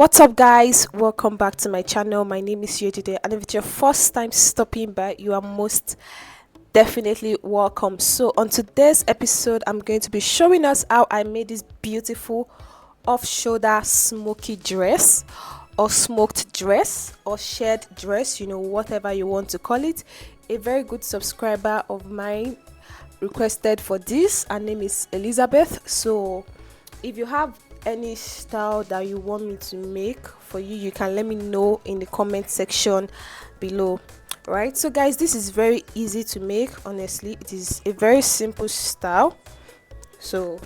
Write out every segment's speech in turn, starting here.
What's up, guys? Welcome back to my channel. My name is Shirred, and if it's your first time stopping by, you are most definitely welcome. So on today's episode, I'm going to be showing us how I made this beautiful off-shoulder smoky dress, or smoked dress, or shared dress, whatever you want to call it. A very good subscriber of mine requested for this. Her name is Elizabeth. So if you have any style that you want me to make for you, you can let me know in the comment section below. Right, so guys, this is very easy to make. Honestly, it is a very simple style. So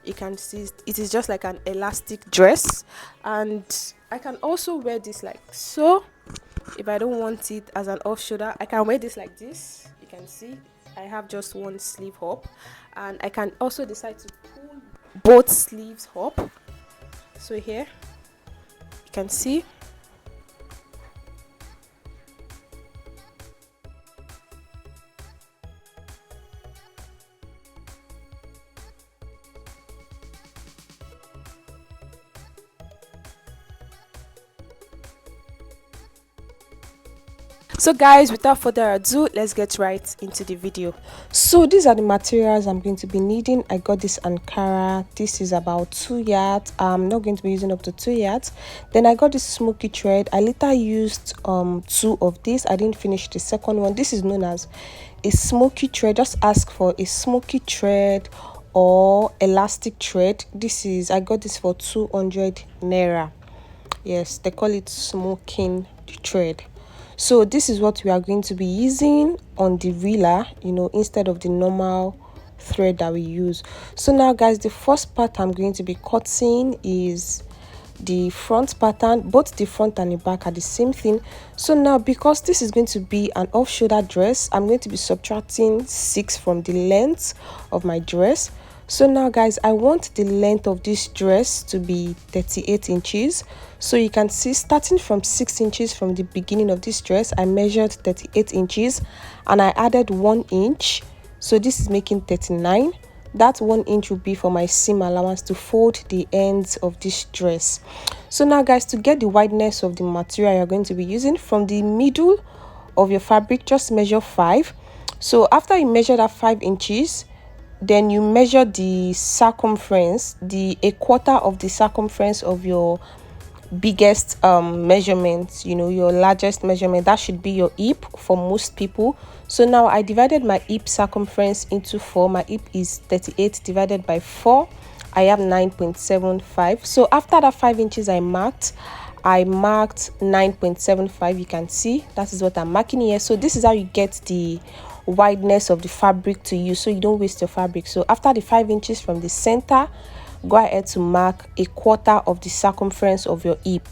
you can see it is just like an elastic dress, and I can also wear this like so. If I don't want it as an off shoulder, I can wear this like this. You can see I have just one sleeve up, and I can also decide to pull both sleeves up. So here you can see. So guys, without further ado, let's get right into the video. So these are the materials I'm going to be needing. I got this Ankara. This is about 2 yards. I'm not going to be using up to 2 yards. Then I got this smoky thread. I later used 2 of these. I didn't finish the second one. This is known as a smoky thread. Just ask for a smoky thread or elastic thread. I got this for 200 naira. Yes, they call it smoking thread. So this is what we are going to be using on the reeler, instead of the normal thread that we use. So now guys, the first part I'm going to be cutting is the front pattern. Both the front and the back are the same thing. So now, because this is going to be an off shoulder dress, I'm going to be subtracting 6 from the length of my dress. So now guys, I want the length of this dress to be 38 inches. So you can see, starting from 6 inches from the beginning of this dress, I measured 38 inches and I added 1 inch. So this is making 39. That 1 inch will be for my seam allowance to fold the ends of this dress. So now guys, to get the wideness of the material you're going to be using, from the middle of your fabric, just measure 5. So after you measure that 5 inches, then you measure the circumference, a quarter of the circumference of your biggest measurement, your largest measurement. That should be your hip for most people. So now I divided my hip circumference into 4. My hip is 38 divided by 4. I have 9.75. So after that 5 inches I marked 9.75. You can see that is what I'm marking here. So this is how you get the wideness of the fabric to use, so you don't waste your fabric. So after the 5 inches from the center, go ahead to mark a quarter of the circumference of your hip.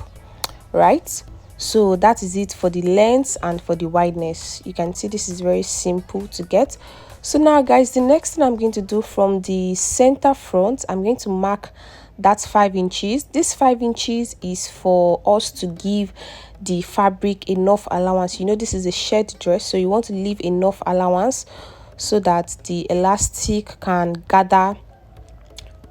Right, so that is it for the length and for the wideness. You can see this is very simple to get. So now guys, the next thing I'm going to do, from the center front, I'm going to mark that 5 inches. This 5 inches is for us to give the fabric enough allowance. This is a shared dress, so you want to leave enough allowance so that the elastic can gather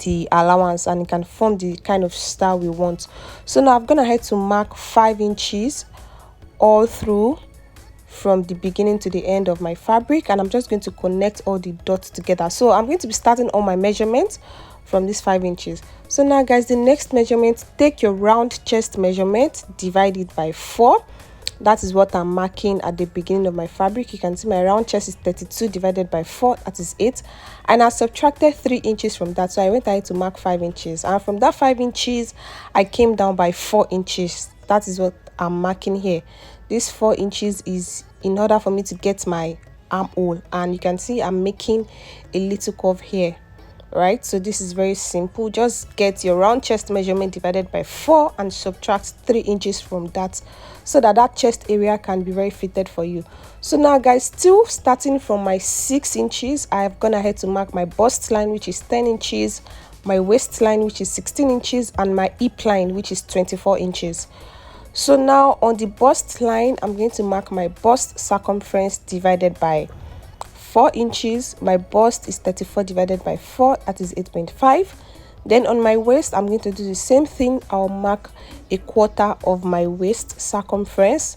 the allowance and it can form the kind of style we want. So now I'm gonna head to mark 5 inches all through from the beginning to the end of my fabric, and I'm just going to connect all the dots together. So I'm going to be starting all my measurements from this 5 inches. So now guys, the next measurement, take your round chest measurement, divide it by 4. That is what I'm marking at the beginning of my fabric. You can see my round chest is 32 divided by 4, that is 8, and I subtracted 3 inches from that. So I went ahead to mark 5 inches, and from that 5 inches I came down by 4 inches. That is what I'm marking here. This 4 inches is in order for me to get my armhole, and you can see I'm making a little curve here. Right, so this is very simple. Just get your round chest measurement divided by 4 and subtract 3 inches from that, so that chest area can be very fitted for you. So now guys, still starting from my 6 inches, I've gone ahead to mark my bust line, which is 10 inches, my waistline, which is 16 inches, and my hip line, which is 24 inches. So now on the bust line, I'm going to mark my bust circumference divided by 4 inches. My bust is 34 divided by 4, that is 8.5. Then on my waist, I'm going to do the same thing. I'll mark 1/4 of my waist circumference.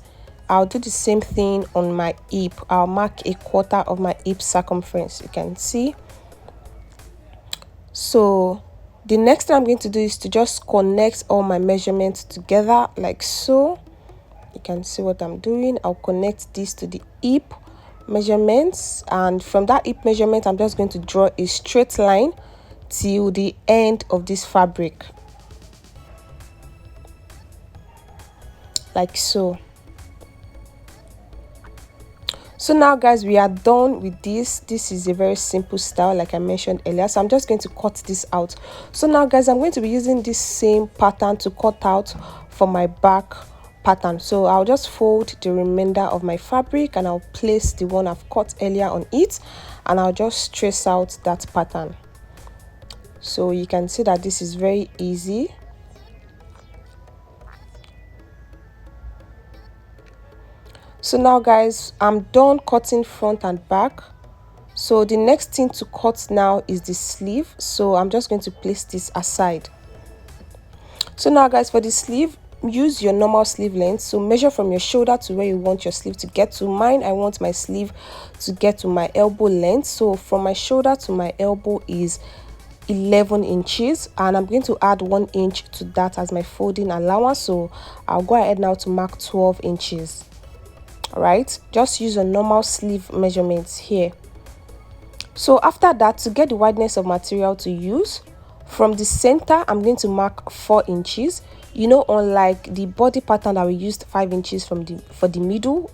I'll do the same thing on my hip. I'll mark 1/4 of my hip circumference. You can see. So the next thing I'm going to do is to just connect all my measurements together like so. You can see what I'm doing. I'll connect this to the hip measurements, and from that hip measurement I'm just going to draw a straight line till the end of this fabric like so. So now guys, we are done with this. This is a very simple style like I mentioned earlier, so I'm just going to cut this out. So now guys, I'm going to be using this same pattern to cut out for my back pattern. So I'll just fold the remainder of my fabric and I'll place the one I've cut earlier on it, and I'll just trace out that pattern. So you can see that this is very easy. So now guys, I'm done cutting front and back. So the next thing to cut now is the sleeve. So I'm just going to place this aside. So now guys, for the sleeve, use your normal sleeve length. So measure from your shoulder to where you want your sleeve to get to. Mine, I want my sleeve to get to my elbow length. So from my shoulder to my elbow is 11 inches, and I'm going to add 1 inch to that as my folding allowance. So I'll go ahead now to mark 12 inches. All right, just use a normal sleeve measurements here. So after that, to get the wideness of material to use, from the center I'm going to mark 4 inches. You know, unlike the body pattern that we used 5 inches for the middle,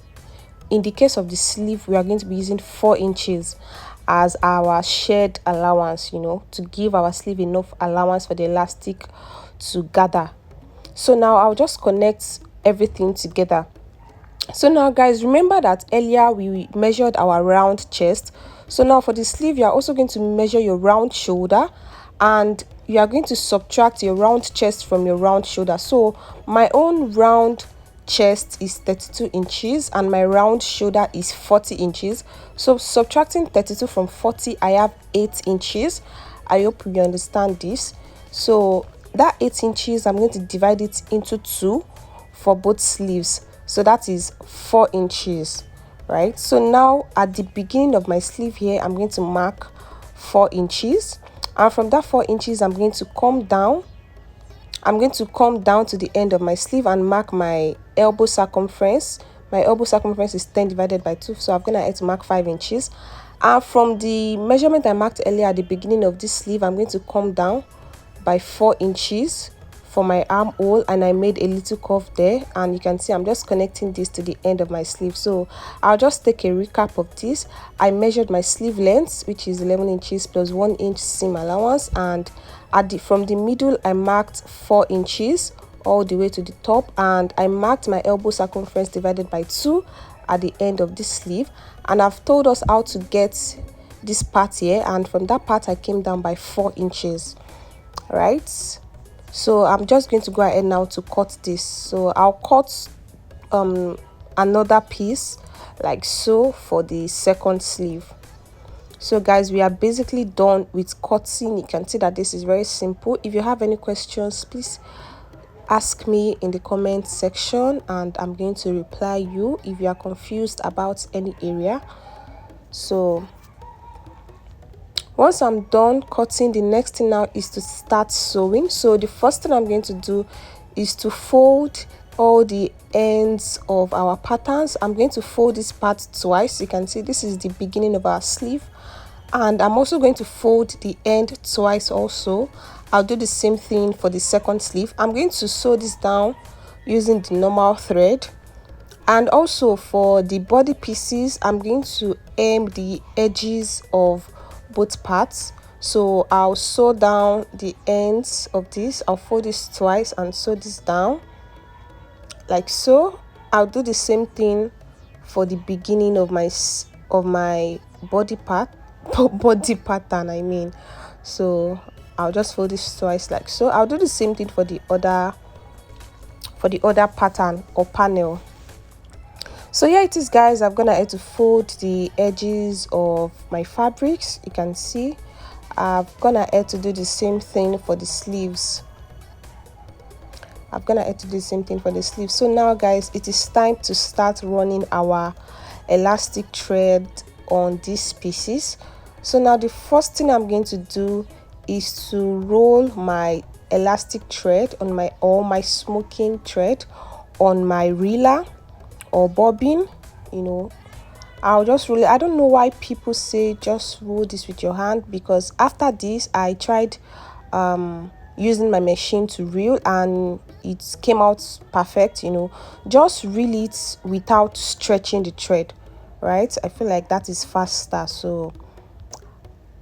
in the case of the sleeve we are going to be using 4 inches as our shared allowance, you know, to give our sleeve enough allowance for the elastic to gather. So now I'll just connect everything together. So now guys, remember that earlier we measured our round chest. So now for the sleeve, you are also going to measure your round shoulder, and you are going to subtract your round chest from your round shoulder. So my own round chest is 32 inches and my round shoulder is 40 inches. So subtracting 32 from 40, I have 8 inches. I hope you understand this. So that 8 inches, I'm going to divide it into 2 for both sleeves. So that is 4 inches, right? So now at the beginning of my sleeve here, I'm going to mark 4 inches, and from that 4 inches I'm going to come down. I'm going to come down to the end of my sleeve and mark my elbow circumference. My elbow circumference is 10 divided by 2, so I'm going to have to mark 5 inches. And from the measurement I marked earlier at the beginning of this sleeve, I'm going to come down by 4 inches for my armhole, and I made a little curve there, and you can see I'm just connecting this to the end of my sleeve. So I'll just take a recap of this. I measured my sleeve length, which is 11 inches plus 1 inch seam allowance, and from the middle I marked 4 inches all the way to the top, and I marked my elbow circumference divided by 2 at the end of this sleeve. And I've told us how to get this part here, and from that part I came down by 4 inches, right? So I'm just going to go ahead now to cut this. So I'll cut another piece like so for the second sleeve. So guys, we are basically done with cutting. You can see that this is very simple. If you have any questions, please ask me in the comment section and I'm going to reply you if you are confused about any area. So once I'm done cutting, the next thing now is to start sewing. So the first thing I'm going to do is to fold all the ends of our patterns. I'm going to fold this part twice. You can see this is the beginning of our sleeve, and I'm also going to fold the end twice also. I'll do the same thing for the second sleeve. I'm going to sew this down using the normal thread, and also for the body pieces I'm going to hem the edges of both parts. So I'll sew down the ends of this. I'll fold this twice and sew this down like so. I'll do the same thing for the beginning of my body pattern, I mean. So I'll just fold this twice like so. I'll do the same thing for the other pattern or panel. So here it is guys, I'm gonna have to fold the edges of my fabrics. You can see I'm gonna have to do the same thing for the sleeves. I'm gonna add to do the same thing for the sleeve. So now guys, it is time to start running our elastic thread on these pieces. So now the first thing I'm going to do is to roll my elastic thread on my smoking thread on my reeler or bobbin. I'll just roll it. I don't know why people say just roll this with your hand, because after this I tried using my machine to reel and it came out perfect. Just reel it without stretching the thread, right? I feel like that is faster. So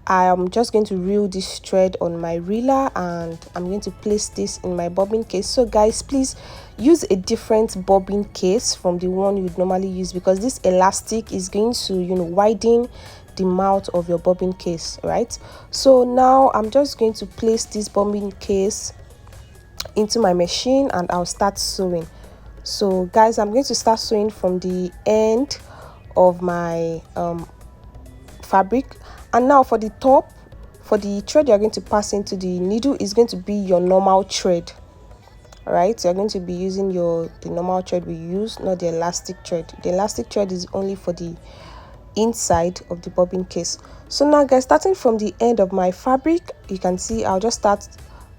I am just going to reel this thread on my reeler and I'm going to place this in my bobbin case. So guys, please use a different bobbin case from the one you'd normally use, because this elastic is going to widen the mouth of your bobbin case, right? So now I'm just going to place this bobbin case into my machine and I'll start sewing. So guys, I'm going to start sewing from the end of my fabric. And now for the top, for the thread you're going to pass into the needle is going to be your normal thread. All right, you're going to be using the normal thread we use, not the elastic thread. The elastic thread is only for the inside of the bobbin case. So now guys, starting from the end of my fabric, you can see I'll just start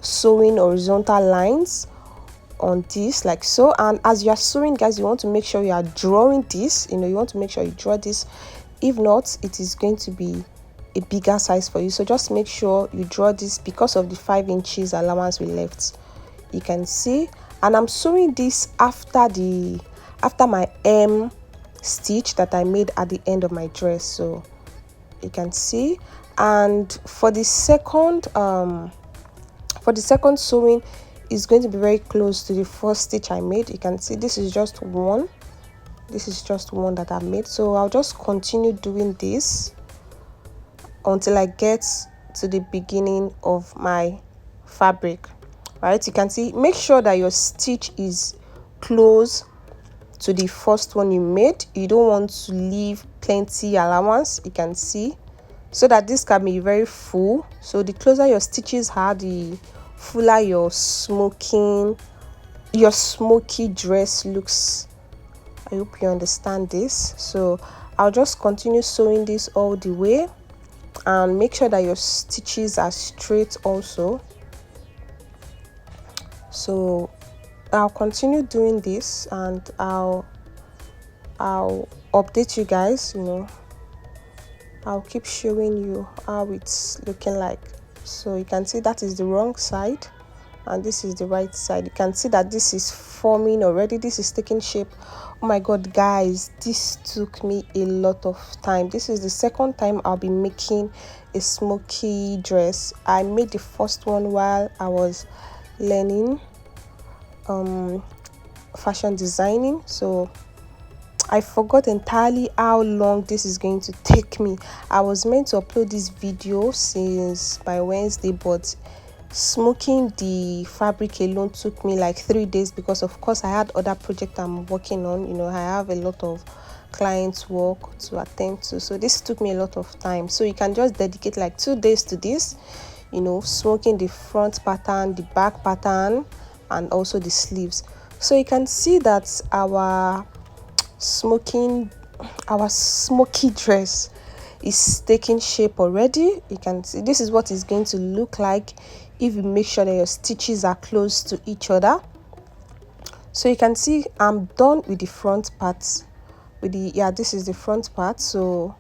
sewing horizontal lines on this like so. And as you are sewing guys, you want to make sure you are drawing this. You want to make sure you draw this. If not, it is going to be a bigger size for you. So just make sure you draw this because of the 5 inches allowance we left. You can see, and I'm sewing this after my M stitch that I made at the end of my dress. So you can see, and for the second sewing is going to be very close to the first stitch I made. You can see this is just one that I made. So I'll just continue doing this until I get to the beginning of my fabric, right? You can see, make sure that your stitch is close to the first one you made. You don't want to leave plenty allowance, you can see, so that this can be very full. So the closer your stitches are, the fuller your smoky dress looks. I hope you understand this. So I'll just continue sewing this all the way, and make sure that your stitches are straight also. So I'll continue doing this and I'll update you guys. I'll keep showing you how it's looking like. So you can see that is the wrong side and this is the right side. You can see that this is forming already, this is taking shape. Oh my god guys, this took me a lot of time. This is the second time I'll be making a smoky dress. I made the first one while I was learning fashion designing, so I forgot entirely how long this is going to take me. I was meant to upload this video since by Wednesday, but smoking the fabric alone took me like 3 days, because of course I had other projects I'm working on. I have a lot of clients work to attend to, so this took me a lot of time. So you can just dedicate like 2 days to this, smoking the front pattern, the back pattern, and also the sleeves. So you can see that our smoky dress is taking shape already. You can see this is what it's going to look like if you make sure that your stitches are close to each other. So you can see I'm done with the front parts. This is the front part, so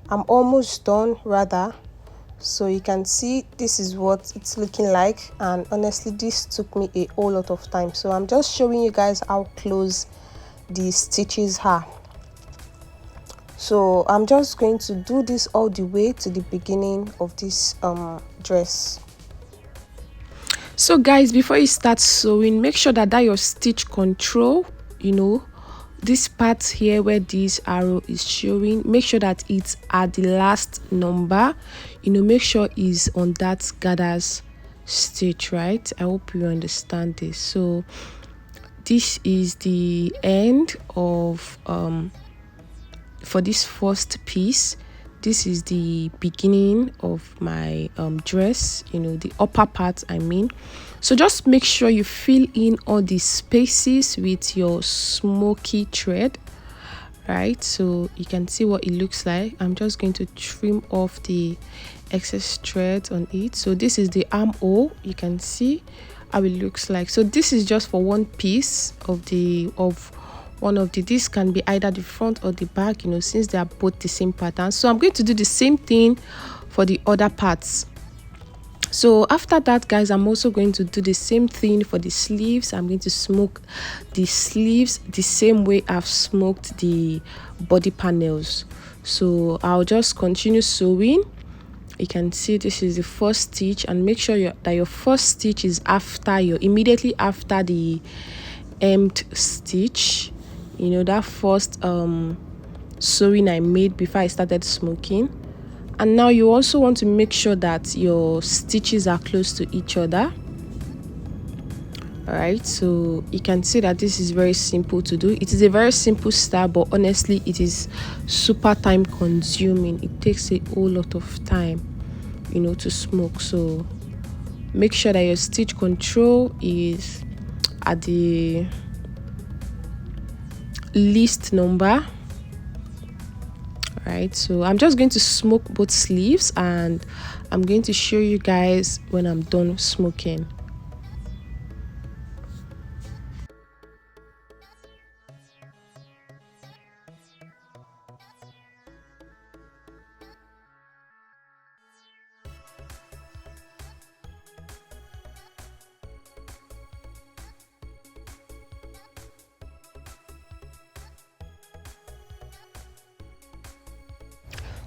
I'm almost done rather. So you can see this is what it's looking like, and honestly this took me a whole lot of time. So I'm just showing you guys how close the stitches are. So I'm just going to do this all the way to the beginning of this dress. So guys, before you start sewing, make sure that your stitch control, this part here where this arrow is showing, make sure that it's at the last number. Make sure it's on that gathers stitch, right? I hope you understand this. So this is the end of for this first piece. this is the beginning of my dress, you know, the upper part I mean. So just make sure you fill in all the spaces with your smoky thread, right? So you can see what it looks like. I'm just going to trim off the excess thread on it. So this is the armhole. You can see how it looks like. So this is just for one piece of one of the, this can be either the front or the back, you know, since they are both the same pattern. So I'm going to do the same thing for the other parts. So after that, guys, I'm also going to do the same thing for the sleeves. I'm going to smoke the sleeves the same way I've smoked the body panels. So I'll just continue sewing. You can see this is the first stitch, and make sure that your first stitch is immediately after the hemmed stitch, you know, that first sewing I made before I started smoking. And now you also want to make sure that your stitches are close to each other. All right, so you can see that this is very simple to do. It is a very simple style, but honestly it is super time consuming. It takes a whole lot of time, you know, to smoke. So make sure that your stitch control is at the least number. Right, so I'm just going to smoke both sleeves, and I'm going to show you guys when I'm done smoking.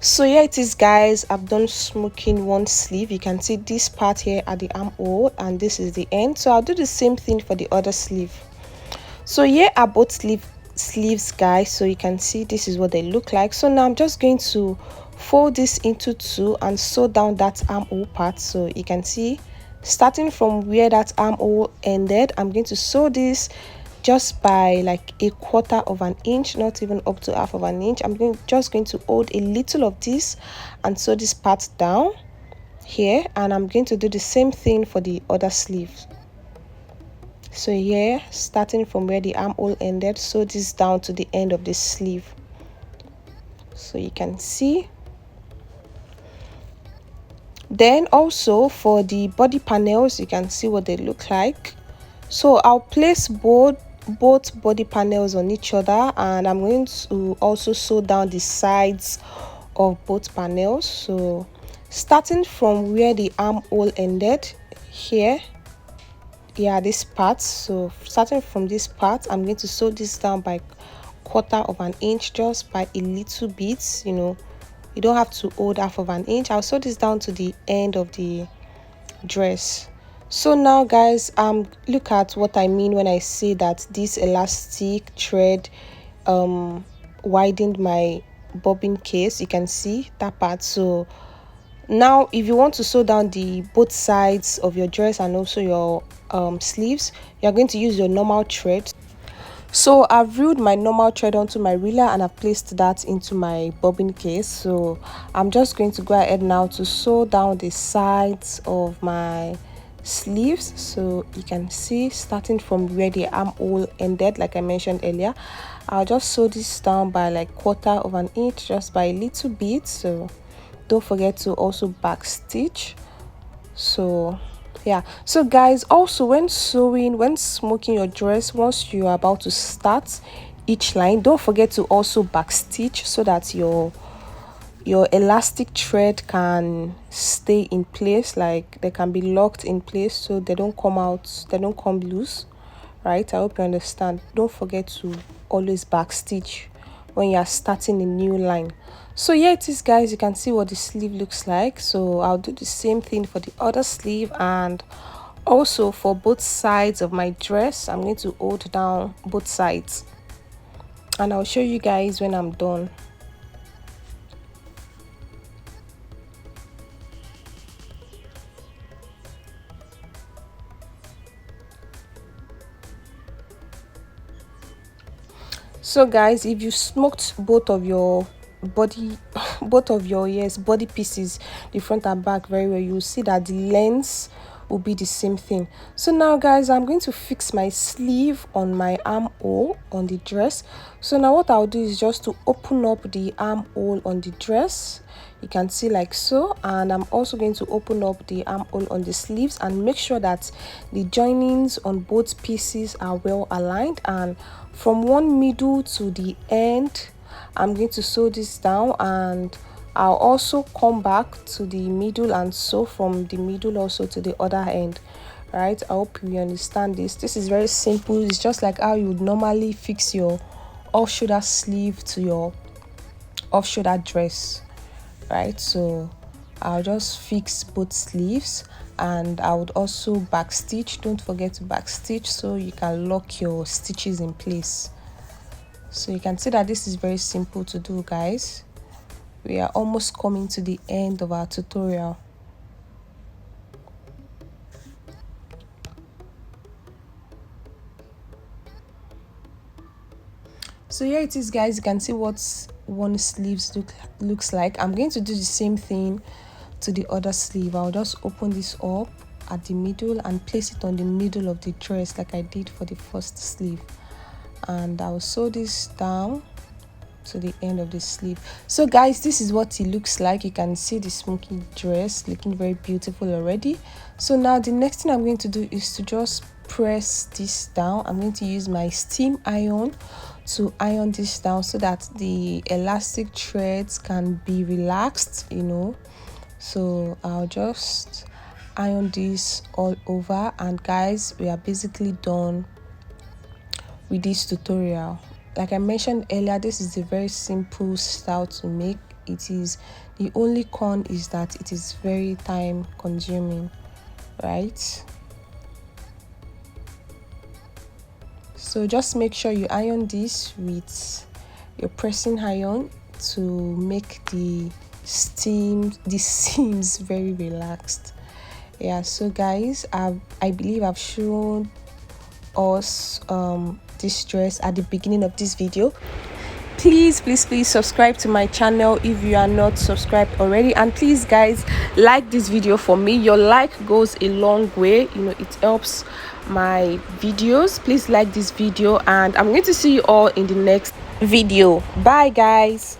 So here it is, guys. I've done smoking one sleeve. You can see this part here at the armhole, and this is the end. So I'll do the same thing for the other sleeve. So here are both sleeves, guys. So you can see this is what they look like. So now I'm just going to fold this into two and sew down that armhole part. So you can see, starting from where that armhole ended, I'm going to sew this just by like 1/4 of an inch, not even up to half of an inch. Just going to hold a little of this and sew this part down here, and I'm going to do the same thing for the other sleeve. So here, starting from where the armhole ended, sew this down to the end of the sleeve. So you can see. Then also for the body panels, you can see what they look like. So I'll place both body panels on each other, and I'm going to also sew down the sides of both panels. So starting from where the armhole ended here, yeah, this part. So starting from this part, I'm going to sew this down by 1/4 of an inch, just by a little bit, you know. You don't have to hold half of an inch. I'll sew this down to the end of the dress. So now, guys, look at what I mean when I say that this elastic thread widened my bobbin case. You can see that part. So now if you want to sew down the both sides of your dress and also your sleeves, you're going to use your normal thread. So I've reeled my normal thread onto my reeler, and I've placed that into my bobbin case. So I'm just going to go ahead now to sew down the sides of my sleeves. So you can see, starting from where the armhole ended, like I mentioned earlier, I'll just sew this down by like 1/4 of an inch, just by a little bit. So don't forget to also back stitch. So yeah, so guys, also when smoking your dress, once you are about to start each line, don't forget to also back stitch, so that your elastic thread can stay in place, like they can be locked in place, so they don't come out, they don't come loose, right? I hope you understand. Don't forget to always back stitch when you are starting a new line. So here it is, guys. You can see what the sleeve looks like. So I'll do the same thing for the other sleeve, and also for both sides of my dress. I'm going to hold down both sides, and I'll show you guys when I'm done. So guys, if you smoked both of your body both of your body pieces, the front and back, very well, you'll see that the lengths will be the same thing. So now guys, I'm going to fix my sleeve on my armhole on the dress. So now what I'll do is just to open up the armhole on the dress, you can see like so, and I'm also going to open up the armhole on the sleeves and make sure that the joinings on both pieces are well aligned. And from one middle to the end, I'm going to sew this down, and I'll also come back to the middle and sew from the middle also to the other end. Right, I hope you understand this. This is very simple. It's just like how you would normally fix your off shoulder sleeve to your off shoulder dress, right? So I'll just fix both sleeves, and I would also back stitch. Don't forget to back stitch so you can lock your stitches in place. So you can see that this is very simple to do, guys. We are almost coming to the end of our tutorial. So here it is, guys. You can see what one sleeves looks like. I'm going to do the same thing to the other sleeve. I'll just open this up at the middle and place it on the middle of the dress like I did for the first sleeve, and I'll sew this down to the end of the sleeve. So guys, this is what it looks like. You can see the smoky dress looking very beautiful already. So now the next thing I'm going to do is to just press this down. I'm going to use my steam iron to iron this down so that the elastic threads can be relaxed, you know. So I'll just iron this all over, and guys, we are basically done with this tutorial. Like I mentioned earlier, this is a very simple style to make. It is, the only con is that it is very time consuming, right? So just make sure you iron this with your pressing iron to make the seams very relaxed. Yeah, so guys, I believe I've shown us this dress at the beginning of this video. Please subscribe to my channel if you are not subscribed already, and please guys, like this video for me. Your like goes a long way, you know, it helps my videos. Please like this video, and I'm going to see you all in the next video. Bye guys.